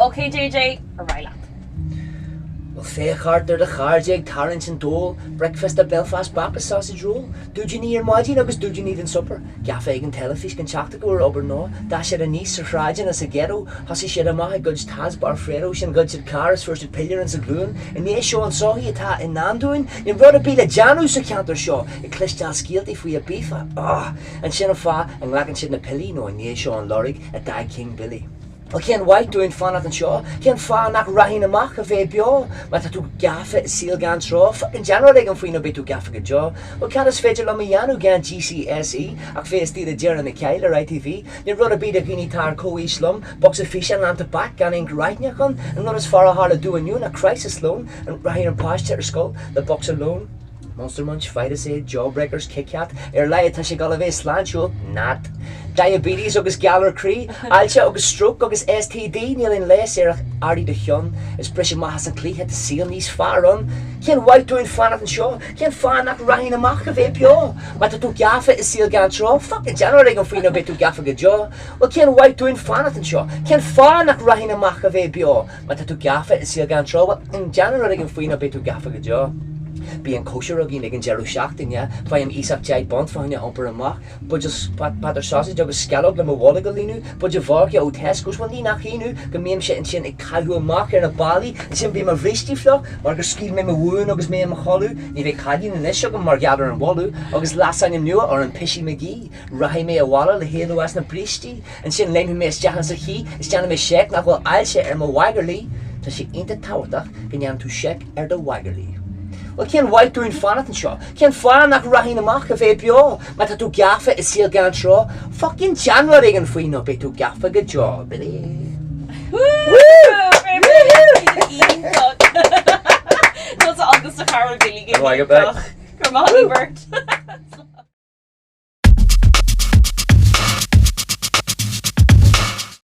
Okay, JJ, a right lad. Well, féchart de chardig, tarrant and dole, breakfast at Belfast Baptist sausage roll. Do you need your margin agus do you need in supper? Gaff egg and telefish can chakta go over no. Dash at a niece or fragin as a ghetto. Hussy shed a maha goods tas bar fredos and goods at cars first at pillar and sagloon. And ye show and saw he at in nandoing. You brought a beat a janu so canter show. A clishtal skilled if we a beef. And shin fa and lacking shin a pilly no and ye show and lorig at die King Billy. Well, Ken White doing fun at the show. Ken fa nak rahin a mach of a bio. But to gaffe seal gan tro. Fucking general they can find a bit to gaffe a jaw. Well, can us fetch a lamiano gan GCSE. Ak face the jer and the Keiler ITV. You run a bit of guinea tar co slum. Box of fish and land to back gan ink right yakon. And not as far a hard to do a new a crisis loan. And rahin and pasture skull. The box alone. Monster Munch, Fight-A-Say, Jawbreakers, Kit-Kat, Laia Tashigalave, Slancho, Nat. Diabetes, agus Galler Cree, Alcha, agus Stroke, agus STD, Neil in Les, Ardy de Hyun, is Brisha Mahas and Clee, had to seal these far on. Ken White doing fan at the show, Ken fan nak Ryan a Mach of Apio, but to Gaffa is seal Gantro, fucking generally going to bit to Gaffa Gajo. Well, Ken White doing fan at the show, Ken fan nak Ryan a Mach of Apio, but to Gaffa is seal Gantro, but in general going to bit to Gaffa Gajo. Being kosher again, again Jeru Shachting, yeah. If I am Isaac Jai Bond for your humper and mock, but just patter sausage, I was scallop, them a wall ago, but you vork your Tesco's one Nina Hinu, the meme shit and chin a Kalu and marker and a bally, and some be my wristy flock, or a skill me a wound, or me a maholu, if a Kagan and this sugar, Margather and Wallu, or last time you knew or in Pishy McGee, Rahi me a walla, the halo as na priesty, and shin lame me as Jahan Sahi, is Jana me shek, like well I'll share and my waggerly, so she ain't the tower, can yam to shek er the waggerly. Well, Ken White doing fun at the show. Ken fan nak rahin a mach of APO. But to gaffa is seal gan show. Fucking January and free no be to gaffa good job, Billy. Woo! That's Ó Dochartaigh Billy. Come on, Bert.